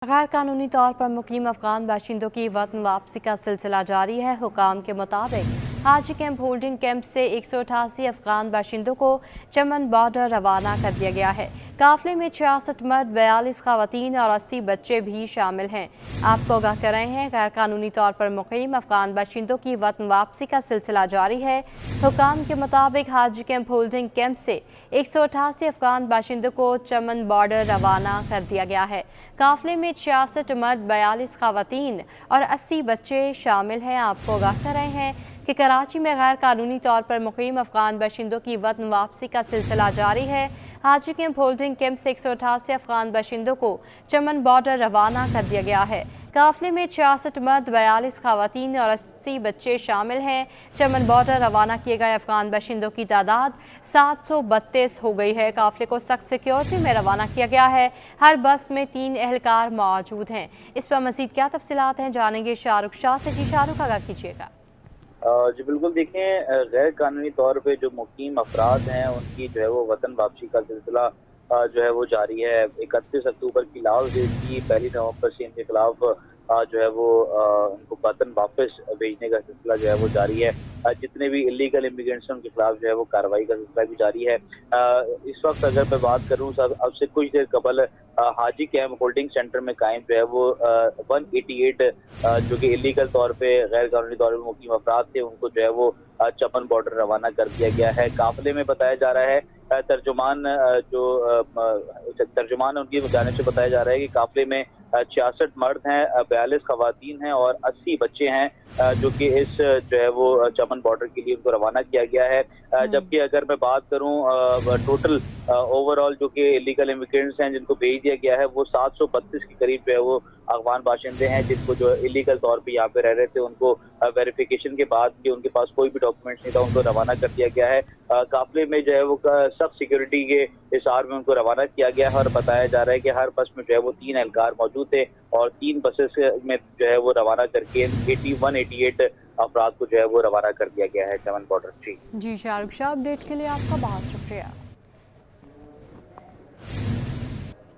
गैर कानूनी तौर पर मुकीम अफगान बाशिंदों की वतन वापसी का सिलसिला जारी है। हुकाम के मुताबिक हाजी कैंप होल्डिंग कैंप से 188 अफगान बाशिंदों को चमन बॉर्डर रवाना कर दिया गया है। काफिले में 66 मर्द, 42 खवातीन और 80 बच्चे भी शामिल हैं। आपको आगाह कर रहे हैं, गैर कानूनी तौर पर मुकीम अफगान बाशिंदों की वतन वापसी का सिलसिला जारी है। हुकाम के मुताबिक हाजी कैंप होल्डिंग कैंप से 188 अफगान बाशिंदों को चमन बॉर्डर रवाना कर दिया गया है। काफिले में 66 मर्द, 42 खवातीन और 80 बच्चे शामिल हैं। आपको आगाह कर रहे हैं कि कराची में गैर कानूनी तौर पर मुकीम अफगान बाशिंदों की वतन वापसी का सिलसिला जारी है। हाजी कैंप होल्डिंग कैंप से 188 अफगान बाशिंदों को चमन बॉर्डर रवाना कर दिया गया है। काफिले में 66 मर्द, 42 खवातीन और 80 बच्चे शामिल हैं। चमन बॉर्डर रवाना किए गए अफगान बाशिंदों की तादाद 732 हो गई है। काफिले को सख्त सिक्योरिटी में रवाना किया गया है। हर बस में 3 एहलकार मौजूद हैं। इस पर मज़ीद क्या तफसीलात हैं, जानेंगे शाहरुख शाह से। जी शाहरुख, आगाह कीजिएगा। जी बिल्कुल, देखें, गैर कानूनी तौर पे जो मुकीम अफराद हैं उनकी जो है वो वतन वापसी का सिलसिला जो है वो जारी है। 31 अक्टूबर की लास्ट डेट की, 1 नवंबर से इनके खिलाफ जो है वो उनको वतन वापस भेजने का सिलसिला जो है वो जारी है। जितने भी इलीगल इमिग्रेंट्स हैं उनके खिलाफ जो है वो कार्रवाई का सिलसिला भी जारी है। इस वक्त अगर मैं बात करूँ, अब से कुछ देर कबल हाजी कैंप होल्डिंग सेंटर में कायम जो है वो 188 जो कि इलीगल तौर पे गैर कानूनी तौर पर मुकीम अफराद थे उनको जो है वो चमन बॉर्डर रवाना कर दिया गया है। काफिले में बताया जा रहा है, तर्जुमान तर्जुमान उनकी जानिब से बताया जा रहा है कि काफिले में 66 मर्द हैं, 42 खवातीन हैं और 80 बच्चे हैं जो कि इस जो है वो चमन बॉर्डर के लिए उनको रवाना किया गया है। जबकि अगर मैं बात करूं, टोटल ओवरऑल जो कि इलीगल इमिग्रेंट्स हैं जिनको भेज दिया गया है वो 732 के करीब जो है वो अफगान बाशिंदे हैं, जिनको जो इलीगल तौर पे यहाँ पे रह रहे थे उनको वेरिफिकेशन के बाद कि उनके पास कोई भी डॉक्यूमेंट्स नहीं था उनको रवाना कर दिया गया है। काफिले में जो है वो सब सिक्योरिटी के हिसाब में उनको रवाना किया गया है और बताया जा रहा है कि हर बस में जो है वो 3 एहलकार मौजूद थे और 3 बसेस में जो है वो रवाना करके 188 अफराद को जो है वो रवाना कर दिया गया है चमन बॉर्डर। जी शाहरुख शाह, अपडेट के लिए आपका बहुत शुक्रिया।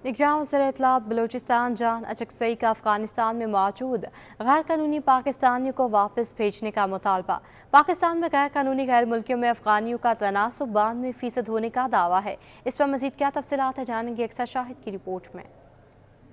निगरान वज़ीर इत्तलात बलूचिस्तान जान अचकज़ई का अफगानिस्तान में मौजूद गैर कानूनी पाकिस्तानियों को वापस भेजने का मुतालबा। पाकिस्तान में गैर कानूनी गैर मुल्कियों में अफगानियों का तनासुब 92% होने का दावा है। इस पर मज़ीद क्या तफसीलात है, जानेंगे अक्सर शाहिद की रिपोर्ट में।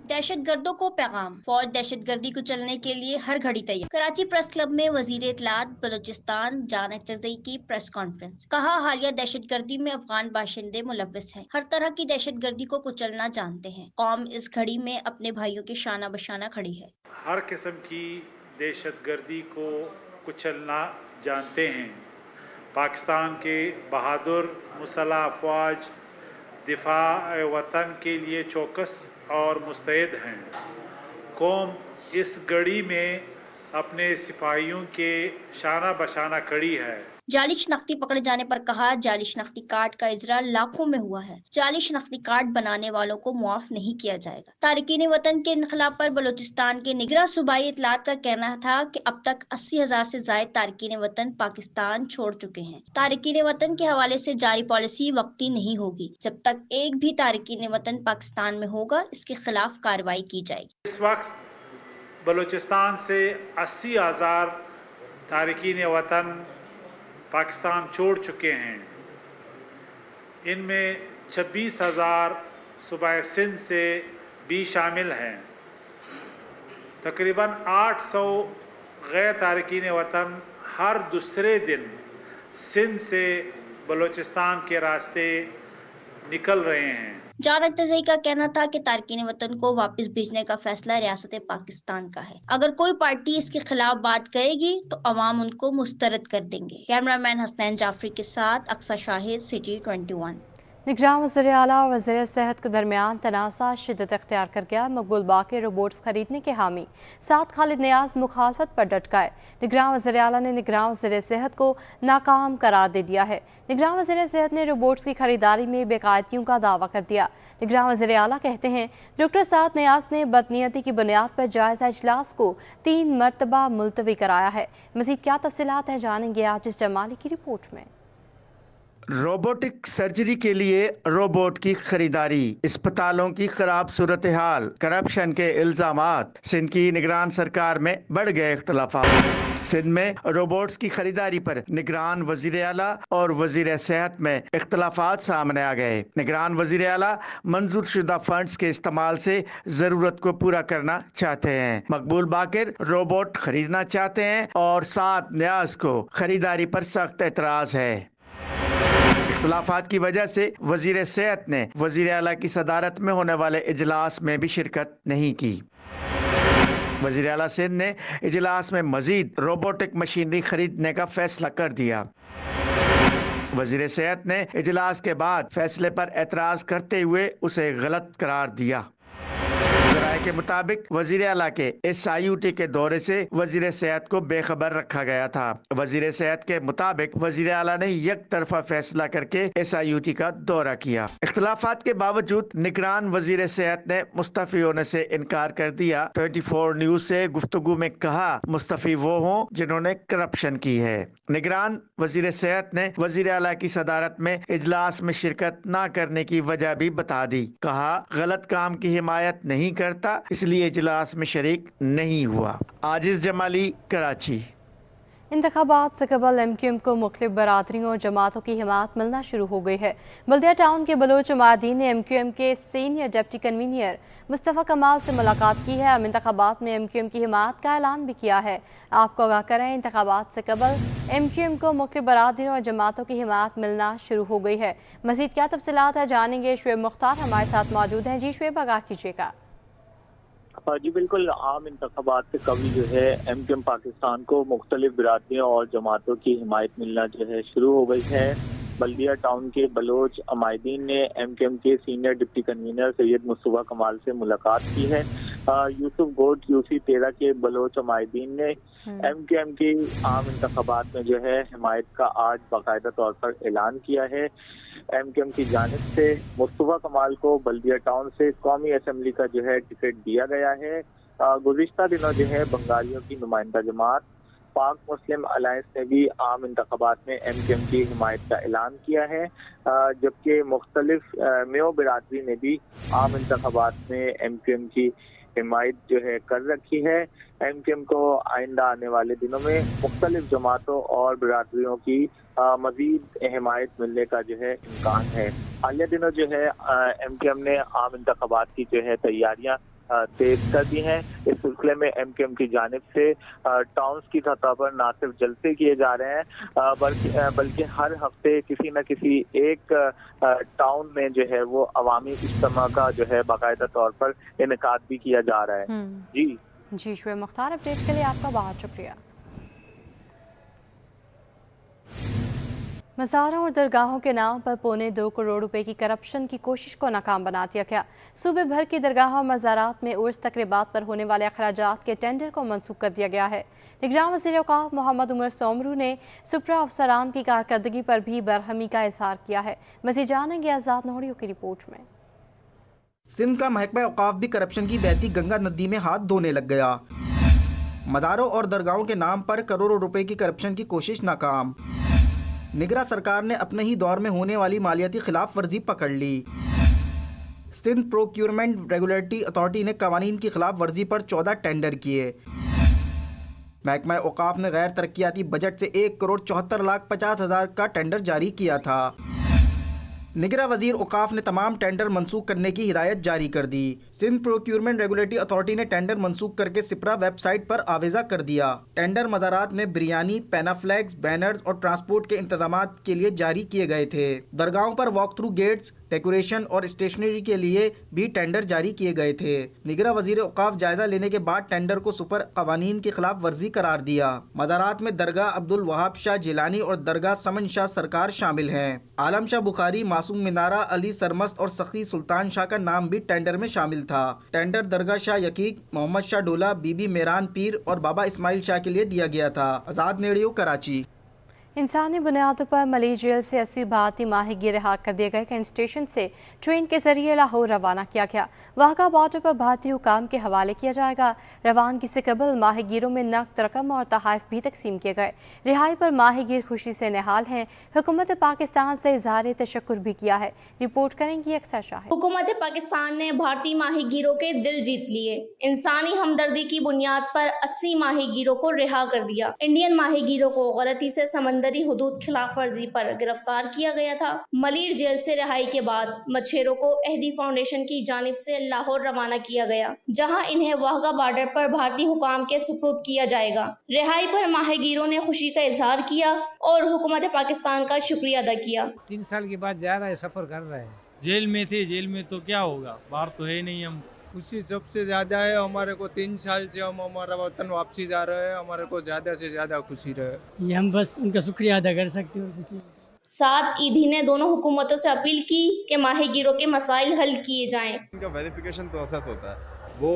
दहशत गर्दों को पैगाम, फौज दहशत गर्दी को चलने के लिए हर घड़ी तैयार। कराची प्रेस क्लब में वजीर इत्तलात बलूचिस्तान जान अचकज़ई की प्रेस कॉन्फ्रेंस। कहा, हालिया दहशत गर्दी में अफगान बाशिंदे मुलव्वस हैं, हर तरह की दहशत गर्दी को कुचलना जानते हैं। कौम इस घड़ी में अपने भाइयों के शाना बशाना खड़ी है। हर किस्म की दहशत गर्दी को कुचलना जानते हैं। पाकिस्तान के बहादुर मुसल्लह अफवाज दिफा वतन के लिए चौकस और मुस्तैद हैं। कौम इस घड़ी में अपने सिपाहियों के शाना बशाना खड़ी है। जाली शनाख्ती पकड़े जाने पर कहा, जाली शनाख्ती कार्ड का इजरा लाखों में हुआ है। जाली शनाख्ती कार्ड बनाने वालों को मुआफ नहीं किया जाएगा। तारिकीन वतन के इनखलाब पर बलूचिस्तान के निगरां सूबाई इत्तलात का कहना था कि अब तक 80,000 से जायद तारिकीन वतन पाकिस्तान छोड़ चुके हैं। तारिकीन वतन के हवाले से जारी पॉलिसी वक्ती नहीं होगी। जब तक एक भी तारिकीन वतन पाकिस्तान में होगा, इसके खिलाफ कार्रवाई की जाएगी। इस वक्त बलूचिस्तान से 80,000 तारिकीन वतन पाकिस्तान छोड़ चुके हैं। इनमें 26,000 सूबा सिंध से भी शामिल हैं। तकरीबन 800 गैर तारिकीन वतन हर दूसरे दिन सिंध से बलूचिस्तान के रास्ते निकल रहे हैं। जान अचकज़ई का कहना था कि तारकीन वतन को वापस भेजने का फैसला रियासत पाकिस्तान का है। अगर कोई पार्टी इसके खिलाफ बात करेगी तो अवाम उनको मुस्तरद कर देंगे। कैमरामैन हसनैन जाफरी के साथ अक्सर शाहिद, सिटी 21। निगरान वज़ीर आला और वज़ीर सेहत के दरमियान तनाज़ा शिद्दत अख्तियार कर गया। मकबूल बाकी रोबोट्स खरीदने के हामी, साथ खालिद नियाज मुखालफत पर डट गए। निगरान वज़ीर आला ने निगरान वज़ीर सेहत को नाकाम करार दे दिया है। निगरान वज़ीर सेहत ने रोबोट्स की खरीदारी में बेकायदगियों का दावा कर दिया। निगरान वज़ीर आला कहते हैं, डॉक्टर साद नियाज ने बदनीयती की बुनियाद पर जायज़ा इजलास को 3 मरतबा मुलतवी कराया है। मज़ीद क्या तफसीलात है, जानेंगे आज इस जमाली की रिपोर्ट में। रोबोटिक सर्जरी के लिए रोबोट की खरीदारी, अस्पतालों की खराब सूरत हाल, करप्शन के इल्जामात, सिंध की निगरान सरकार में बढ़ गए इख्तलाफात। सिंध में रोबोट्स की खरीदारी पर निगरान वजीर आला और वजीर सेहत में इख्तलाफात सामने आ गए। निगरान वजीर आला मंजूर शुदा फंड्स के इस्तेमाल से जरूरत को पूरा करना चाहते हैं। मकबूल बाकिर रोबोट खरीदना चाहते हैं और साथ न्याज को खरीदारी पर सख्त एतराज है। इख्तलाफात की वजह से वजीर सेहत ने वजीर आला की सदारत में होने वाले इजलास में भी शिरकत नहीं की। वजीर आला सिंध ने इजलास में मजीद रोबोटिक मशीनरी खरीदने का फैसला कर दिया। वजीर सेहत ने इजलास के बाद फैसले पर एतराज करते हुए उसे गलत करार दिया। ज़राए के मुताबिक वजीर आला के SIUT के दौरे से वजीर सेहत को बेखबर रखा गया था। वजीर सेहत के मुताबिक वजीर आला ने एक तरफा फैसला करके SIUT का दौरा किया। इख्तलाफात के बावजूद निगरान वजीर सेहत ने मुस्तफ़ी होने से इनकार कर दिया। 24 न्यूज से गुफ्तगू में कहा, मुस्तफ़ी वो हों जिन्होंने करप्शन की है। निगरान वजीर सेहत ने वजीर आला की सदारत में इजलास में शिरकत न करने की वजह भी बता दी। कहा, गलत काम की हिमायत नहीं करता, इसलिए इजलास में शरीक नहीं हुआ। आजिज जमाली, कराची। इंतखाबात से कबल MQM को मुख्तलिफ बरादरियों और जमातों की हिमायत मिलना शुरू हो गई है। बल्दिया टाउन के बलोच उमादीन ने MQM के सीनियर डिप्टी कन्वीनर मुस्तफ़ा कमाल से मुलाकात की है। अब इंतखाबात में MQM की हिमायत का ऐलान भी किया है। आपको आगाह करें, इंतखाबात से कबल MQM को मुख्तलिफ बरादरियों और जमातों की हिमायत मिलना शुरू हो गई है। मज़ीद क्या तफसीलात है जानेंगे, शुएब मुख्तार हमारे साथ मौजूद हैं। जी शुएब, आगाह कीजिएगा। जी बिल्कुल, आम इंतखाबात से कभी जो है MQM पाकिस्तान को मुख्तलिफ बिरादरियों और जमातों की हिमायत मिलना जो है शुरू हो गई है। बल्दिया टाउन के बलोच अमायदीन ने MQM के senior deputy convener Syed Mustafa कमाल से मुलाकात की है। यूसुफ गोट UC 13 के बलोच अमायदीन ने MQM की आम इंतखाबात में जो है हिमायत का आज बाकायदा तौर पर ऐलान किया है। MQM की जानिब से मुस्तफ़ा कमाल को बल्दिया टाउन से कौमी असम्बली का जो है टिकट दिया गया है। गुज़िश्ता दिनों जो है बंगालियों की नुमाइंदा जमात पाक मुस्लिम अलायंस ने भी आम इंतखाबात में MQM की हिमायत का ऐलान किया है, जबकि मुख्तलिफ मेयो बिरादरी ने भी आम इंतखाबात में MQM की हिमायत जो है कर रखी है। MQM को आइंदा आने वाले दिनों में मुख्तलिफ जमातों और बिरादरियों की मजीद हिमायत मिलने का जो है इम्कान है। हालिया दिनों जो है MQM ने आम इंतखाबात की जो है तैयारियां तेज कर दी हैं। इस सिलसिले में MQM की जानिब से टाउन्स की सतह पर न सिर्फ जलसे किए जा रहे हैं बल्कि हर हफ्ते किसी न किसी एक टाउन में जो है वो अवामी इज्तिमा का जो है बाकायदा तौर पर इनेकाद भी किया जा रहा है। जी शुएब मुख्तार, अपडेट के लिए आपका बहुत शुक्रिया। मज़ारों और दरगाहों के नाम पर 2.25 करोड़ रुपए की करप्शन की कोशिश को नाकाम बना दिया गया। सूबे भर की दरगाहों और मज़ारात में उर्स तकरीबात पर होने वाले अखराजात के टेंडर को मनसूख कर दिया गया है। निगरान वज़ीर औक़ाफ़ मोहम्मद उमर सोमरू ने सुपरा अफसरान की कारकर्दगी पर भी बरहमी का इज़हार किया है। मज़ीद जानेंगे आज़ाद नोहड़ियों की रिपोर्ट में। सिंध का महकमा औक़ाफ़ भी करप्शन की बहती गंगा नदी में हाथ धोने लग गया। मज़ारों और दरगाहों के नाम पर करोड़ों रुपए की करप्शन की कोशिश नाकाम। निगरान सरकार ने अपने ही दौर में होने वाली मालियाती खिलाफ वर्जी पकड़ ली। सिंध प्रोक्योरमेंट रेगुलेटरी अथॉरिटी ने कवानीन की खिलाफ वर्जी पर 14 टेंडर किए। महकमा औक़ाफ़ ने गैर तरक्याती बजट से 1,74,50,000 का टेंडर जारी किया था। निगरां वज़ीर औक़ाफ़ ने तमाम टेंडर मनसूख करने की हिदायत जारी कर दी। सिंध प्रोक्योरमेंट रेगुलेटरी अथॉरिटी ने टेंडर मनसूख करके सिपरा वेबसाइट पर आवेज़ा कर दिया। टेंडर मज़ारात में बिरयानी, पैनाफ्लैग्स, बैनर्स और ट्रांसपोर्ट के इंतजामात के लिए जारी किए गए थे। दरगाहों पर वॉक थ्रू गेट्स, डेकोरेशन और स्टेशनरी के लिए भी टेंडर जारी किए गए थे। निगरां वज़ीर औक़ाफ़ जायजा लेने के बाद टेंडर को सुपर कवानीन की खिलाफ वर्जी करार दिया। मज़ारात में दरगाह अब्दुल वहाब शाह जिलानी और दरगाह समन शाह सरकार शामिल हैं। आलम शाह बुखारी, मासूम मीनारा, अली सरमस्त और सखी सुल्तान शाह का नाम भी टेंडर में शामिल था। टेंडर दरगाह शाह यकीक, मोहम्मद शाह डोला, बीबी मेरान पीर और बाबा इस्माइल शाह के लिए दिया गया था। आज़ाद नेड़ियो, कराची। इंसानी बुनियादों पर मली जेल से 80 भारतीय माहीगीर रिहा कर दिए गए। कैंट स्टेशन से ट्रेन के जरिए लाहौर रवाना किया गया। वाघा बॉर्डर पर भारतीय हुकाम के हवाले किया जाएगा। रवानगी से कबल माहीगीरों में नकद रकम और तोहफे भी तकसीम किए गए। रिहाई पर माहीगीर खुशी से निहाल हैं। हुकूमत पाकिस्तान से इजहार तशक्कुर भी किया है। रिपोर्ट करेंगी अक्सर शाहिद। हुकूमत पाकिस्तान ने भारतीय माहीगीरों के दिल जीत लिए। इंसानी हमदर्दी की बुनियाद पर 80 माहीगीरों को रिहा कर दिया। इंडियन माहीगीरों को गलती से समंदरी हुदूद खिलाफ वर्जी पर गिरफ्तार किया गया था। मलीर जेल से रिहाई के बाद मछेरों को अहदी फाउंडेशन की जानिब से लाहौर रवाना किया गया, जहां इन्हें वाघा बॉर्डर पर भारतीय हुकाम के सुपुर्द किया जाएगा। रिहाई पर माहीगीरों ने खुशी का इजहार किया और हुकूमत पाकिस्तान का शुक्रिया अदा किया। 3 साल के बाद जा रहा है, सफर कर रहा है। जेल में थे, जेल में तो क्या होगा, बाहर तो है नहीं। हम खुशी सबसे ज़्यादा है हमारे को। 3 साल से हम हमारा वतन वापसी जा रहे हैं। हमारे को ज़्यादा से ज़्यादा खुशी रहे। ये हम बस उनका शुक्रिया अदा कर सकते हैं, कुछ नहीं। साथ ईदी ने दोनों हुकूमतों से अपील की कि माहीगीरों के मसाइल हल किए जाएं। इनका वेरिफिकेशन प्रोसेस होता है, वो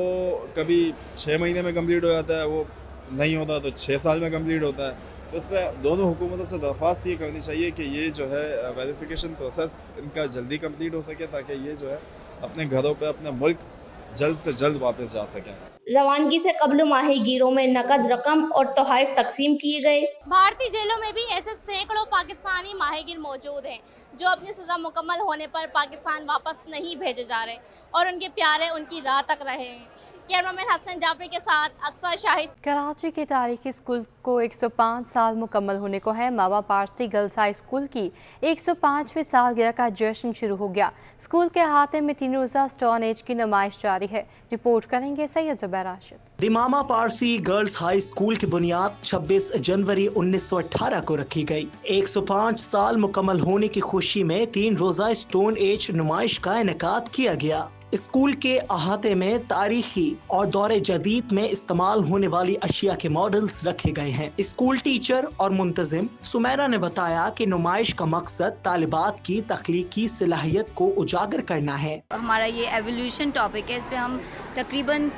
कभी 6 महीने में कंप्लीट हो जाता है, वो नहीं होता तो 6 साल में कंप्लीट होता है। तो इस पर दोनों हुकूमतों से दरख्वास्त ये करनी चाहिए कि ये जो है वेरिफिकेशन प्रोसेस इनका जल्दी कंप्लीट हो सके, ताकि ये जो है अपने घरों पे, अपने मुल्क जल्द से जल्द वापस जा सकें। रवानगी से कबल माहीगीरों में नकद रकम और तोहफे तकसीम किए गए। भारतीय जेलों में भी ऐसे सैकड़ों पाकिस्तानी माहीगीर मौजूद हैं जो अपनी सज़ा मुकम्मल होने पर पाकिस्तान वापस नहीं भेजे जा रहे और उनके प्यारे उनकी राह तक रहे हैं। कैमरामैन हसन जाफरी के साथ अक्सर शाहिद। कराची के तारीखी स्कूल को 105 साल मुकम्मल होने को है। मावा पारसी गर्ल्स हाई स्कूल की 105वीं सालगिरह का जश्न शुरू हो गया। स्कूल के अहाते में 3 रोज़ा स्टोन एज की नुमाइश जारी है। रिपोर्ट करेंगे सैयद जुबैर राशिद। दिमामा पारसी गर्ल्स हाई स्कूल की बुनियाद 26 जनवरी 1918 को रखी गई। 105 साल मुकम्मल होने की खुशी में 3 रोज़ा स्टोन एज नुमाइश का इनेकाद किया गया। स्कूल के अहाते में तारीखी और दौरे जदीद में इस्तेमाल होने वाली अशिया के मॉडल्स रखे गए हैं। स्कूल टीचर और मुंतजिम सुमैरा ने बताया कि नुमाइश का मकसद तालिबात की तख्लीकी सलाहियत को उजागर करना है। हमारा ये एवोल्यूशन टॉपिक है, इसमें हम तकरीबन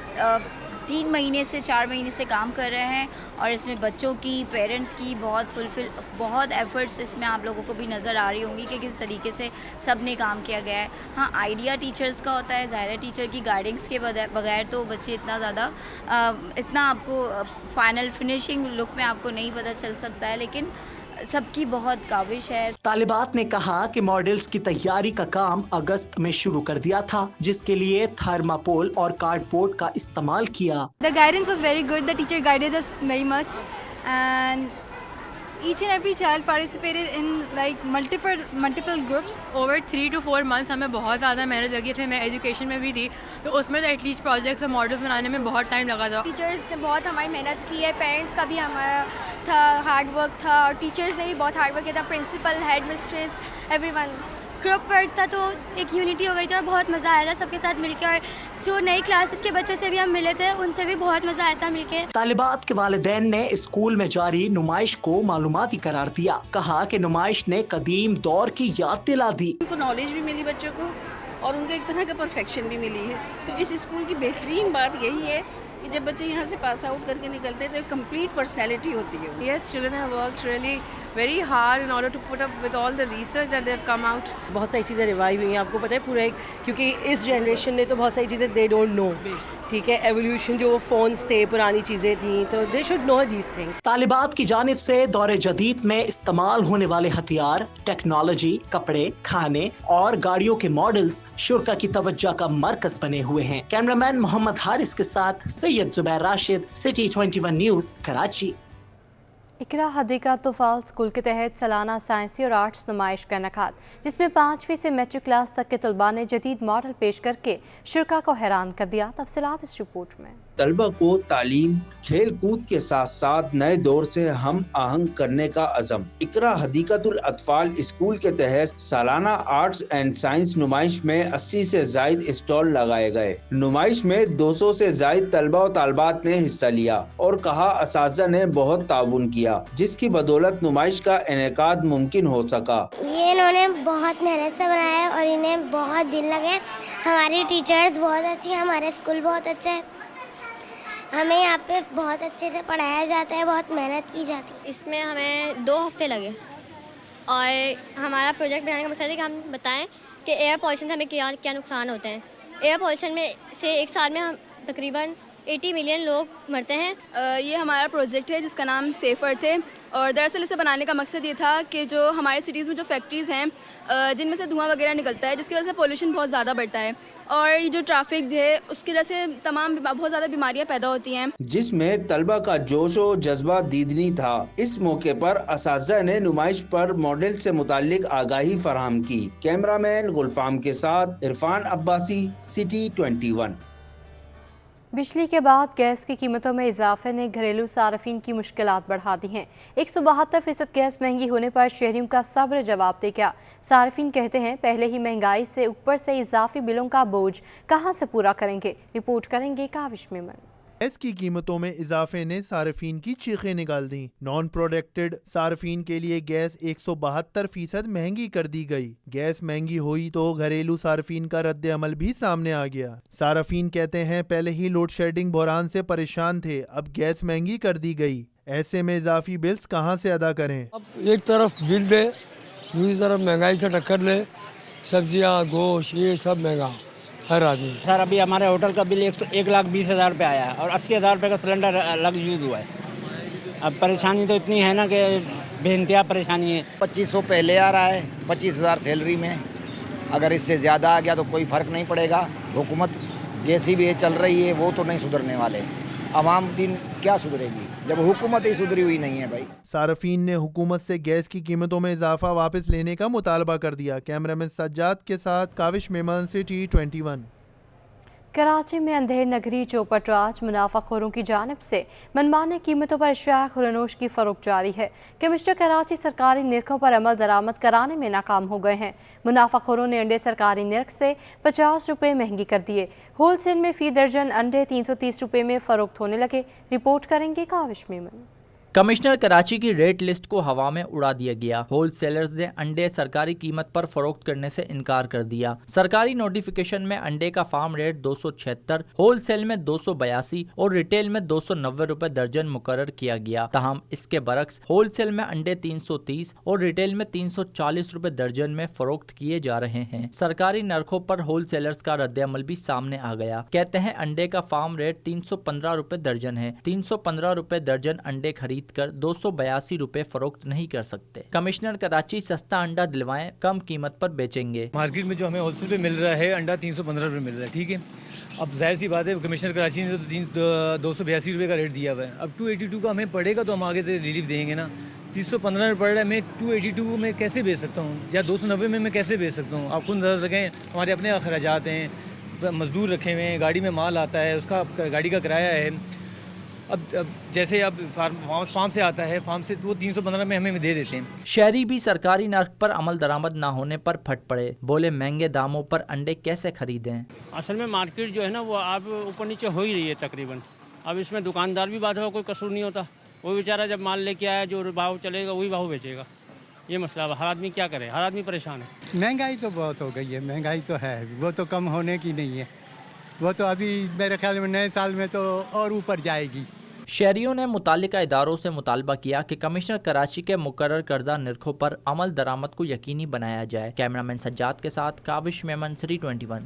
3 महीने से 4 महीने से काम कर रहे हैं और इसमें बच्चों की, पेरेंट्स की बहुत एफर्ट्स इसमें आप लोगों को भी नज़र आ रही होंगी कि किस तरीके से सब ने काम किया गया है। हाँ, आइडिया टीचर्स का होता है, ज़ाहिर टीचर की गाइडेंस के बगैर तो बच्चे इतना आपको फाइनल फिनिशिंग लुक में आपको नहीं पता चल सकता है, लेकिन सबकी बहुत काविश है। तालिबात ने कहा कि मॉडल्स की तैयारी का काम अगस्त में शुरू कर दिया था, जिसके लिए थर्मापोल और कार्डबोर्ड का इस्तेमाल किया। The guidance was very good. The teacher guided us very much, and each and every child participated in like multiple groups. Over 3 to 4 months हमें बहुत ज़्यादा मेहनत लगी थी। मैं एजुकेशन में भी थी तो उसमें तो एटलीस्ट प्रोजेक्ट्स और मॉडल्स बनाने में बहुत टाइम लगा था। टीचर्स ने बहुत हमारी मेहनत की है, पेरेंट्स का भी हमारा था हार्ड वर्क था और टीचर्स ने भी बहुत हार्ड वर्क किया था। Principal, headmistress, everyone. Group work था तो एक यूनिटी हो गई थी और बहुत मज़ा आया था सबके साथ मिलकर। और जो नई क्लासेस के बच्चों से भी हम मिले थे उनसे भी बहुत मज़ा आया था मिलके। तालिबात के वालिदैन ने स्कूल में जारी नुमाइश को मालूमाती करार दिया। कहा कि नुमाइश ने कदीम दौर की याद दिला दी। उनको नॉलेज भी मिली बच्चों को और उनको एक तरह का परफेक्शन भी मिली है। तो इस स्कूल की बेहतरीन बात यही है कि जब बच्चे यहाँ से पास आउट करके निकलते हैं तो एक कंप्लीट पर्सनैलिटी होती है। Yes, children have worked really very hard in order to put up with all the research that they have come out. बहुत सारी चीज़ें रिवाइव हुई हैं, आपको पता है पूरा एक, क्योंकि इस जनरेशन ने तो बहुत सारी चीज़ें दे डोंट नो। ठीक है, एवोल्यूशन जो फोन्स थे, पुरानी चीज़ें थी, तो they should know these things. तालिबात की जानिब से दौरे जदीद में इस्तेमाल होने वाले हथियार, टेक्नोलॉजी, कपड़े, खाने और गाड़ियों के मॉडल्स शुरा की तवज्जो का मरकज बने हुए हैं। कैमरामैन मोहम्मद हारिस के साथ सैयद जुबैर राशिद, सिटी 21 न्यूज़, कराची। इकरा हदीका तोफाल स्कूल के तहत सालाना साइंसी और आर्ट्स नुमाइश का इनेकाद, जिसमें 5वीं से मैट्रिक क्लास तक के तलबा ने जदीद मॉडल पेश करके शुरा को हैरान कर दिया। तफसीलात इस रिपोर्ट में। तलबा को तालीम, खेल कूद के साथ साथ नए दौर से हम आहंग करने का अज़म। इकरा हदीकतुल अतफाल स्कूल के तहत सालाना आर्ट्स एंड साइंस नुमाइश में 80 से जायद स्टॉल लगाए गए। नुमाइश में 200 से जायद तलबा और तालबात ने हिस्सा लिया और कहा असातिज़ा ने बहुत ताउन किया, जिसकी बदौलत नुमाइश का इनेकाद मुमकिन हो सका। ये इन्होंने बहुत मेहनत से बनाया है और इन्हें बहुत दिन लगे। हमारी टीचर्स बहुत अच्छी हैं, हमारा स्कूल बहुत अच्छा है। हमें यहाँ पे बहुत अच्छे से पढ़ाया जाता है, बहुत मेहनत की जाती है। इसमें हमें 2 हफ्ते लगे और हमारा प्रोजेक्ट बनाने का मकसद है कि हम बताएं कि एयर पॉल्यूशन से हमें क्या क्या नुकसान होते हैं। एयर पॉल्यूशन में से एक साल में हम तकरीबन 80 मिलियन लोग मरते हैं। ये हमारा प्रोजेक्ट है जिसका नाम सेफर थे, और दरअसल इसे बनाने का मकसद ये था कि जो हमारे सिटीज़ में जो फैक्ट्रीज़ हैं जिनमें से धुआं वगैरह निकलता है, जिसकी वजह से पोल्यूशन बहुत ज़्यादा बढ़ता है, और ये जो ट्रैफिक है उसकी वजह से तमाम बहुत ज़्यादा बीमारियां पैदा होती हैं, जिसमें तलबा का जोश और जज्बा दीदनी था। इस मौके पर असातिज़ा ने नुमाइश पर मॉडल से मुताल्लिक आगाही फराहम की। कैमरामैन गुलफाम के साथ इरफान अब्बासी, सिटी 21। बिजली के बाद गैस की कीमतों में इजाफे ने घरेलू सार्फिन की मुश्किलात बढ़ा दी हैं। 172% गैस महंगी होने पर शहरियों का सब्र जवाब दे गया। सार्फिन कहते हैं पहले ही महंगाई से ऊपर से इजाफी बिलों का बोझ कहां से पूरा करेंगे। रिपोर्ट करेंगे काविश मेमन। गैस की कीमतों में इजाफे ने सार्फिन की चीखें निकाल दी। नॉन प्रोडक्टेड सार्फिन के लिए गैस 172% महंगी कर दी गई। गैस महंगी हुई तो घरेलू सार्फिन का रद्द अमल भी सामने आ गया। सार्फिन कहते हैं पहले ही लोड शेडिंग बहरान से परेशान थे, अब गैस महंगी कर दी गई। ऐसे में इजाफी बिल्स कहां से अदा करें। अब एक तरफ बिल दे, दूसरी तरफ महंगाई से टक्कर ले, सब्जियां गोश्त ये सब महंगा हर आदमी। सर अभी हमारे होटल का बिल 1,20,000 रुपये आया है और 80,000 रुपये का सिलेंडर अलग यूज़ हुआ है। अब परेशानी तो इतनी है ना कि बेइंतहा परेशानी है। 2500 पहले आ रहा है, 25,000 सैलरी में। अगर इससे ज़्यादा आ गया तो कोई फ़र्क नहीं पड़ेगा। हुकूमत जैसी भी ये चल रही है वो तो नहीं सुधरने वाले। आवाम भी क्या सुधरेगी जब हुकूमत ही सुधरी हुई नहीं है भाई। सार्फिन ने हुकूमत से गैस की कीमतों में इजाफा वापस लेने का मुतालबा कर दिया। कैमरामैन सज्जाद के साथ काविश मेमन, सिटी 21। कराची में अंधेर नगरी चौपटराज मुनाफाखोरों की जानिब से मनमाने कीमतों पर अशिया खुरनोश की फरोख्त जारी है। कमिश्नर कराची सरकारी निरखों पर अमल दरामद कराने में नाकाम हो गए हैं। मुनाफाखोरों ने अंडे सरकारी निरख से 50 रुपये महंगी कर दिए। होल सेल में फी दर्जन अंडे 330 रुपये में फरोख्त होने लगे। रिपोर्ट करेंगे काविश मेमन। कमिश्नर कराची की रेट लिस्ट को हवा में उड़ा दिया गया। होल सेलर्स ने अंडे सरकारी कीमत पर फरोख्त करने से इनकार कर दिया। सरकारी नोटिफिकेशन में अंडे का फार्म रेट 276, होल सेल में 282 और रिटेल में 290 रुपए दर्जन मुकर्रर किया गया। ताहम इसके बरक्स होल सेल में अंडे 330 और रिटेल में 340 रुपए दर्जन में फरोख्त किए जा रहे हैं। सरकारी नरखों पर होल सेलर्स का रद्द-ए-अमल भी सामने आ गया। कहते हैं अंडे का फार्म रेट 315 रुपए दर्जन है। 315 रुपए दर्जन अंडे खरीद कर 282 रुपए फरोख्त नहीं कर सकते। कमिश्नर कराची सस्ता अंडा दिलवाएं, कम कीमत पर बेचेंगे। मार्केट में जो हमें होलसेल पे मिल रहा है अंडा 315 रुपये मिल रहा है, ठीक है। अब जाहिर सी बात है कमिश्नर कराची ने तो 282 रुपये का रेट दिया हुआ है। अब 282 का हमें पड़ेगा तो हम आगे से रिलीफ देंगे ना। 315 में पड़ रहा है, मैं 282 में कैसे बेच सकता हूँ या 290 में मैं कैसे बेच सकता हूँ। आप खुद नजर रखें, हमारे अपने अखराजात हैं, मजदूर रखे हुए हैं, गाड़ी में माल आता है, उसका गाड़ी का किराया है। अब जैसे अब फार्म से आता है, फार्म से तो वो 315 में हमें दे देते हैं। शहरी भी सरकारी नर्ख पर अमल दरामद ना होने पर फट पड़े। बोले महंगे दामों पर अंडे कैसे खरीदें। असल में मार्केट जो है ना वो आप ऊपर नीचे हो ही रही है तकरीबन। अब इसमें दुकानदार भी बात हो, कोई कसूर नहीं होता। वो बेचारा जब माल लेके आया जो भाव चलेगा वही भाव बेचेगा। ये मसला है। हर आदमी क्या करे, हर आदमी परेशान है। महंगाई तो बहुत हो गई है, महंगाई तो है, वो तो कम होने की नहीं है। वो तो अभी मेरे ख्याल में नए साल में तो और ऊपर जाएगी। शहरियों ने मुतालिका इदारों से मुतालबा किया कि कमिश्नर कराची के मुकर्रर करदा निरखों पर अमल दरामद को यकीनी बनाया जाए। कैमरामैन सज्जाद के साथ काविश मेमन, सिटी 21।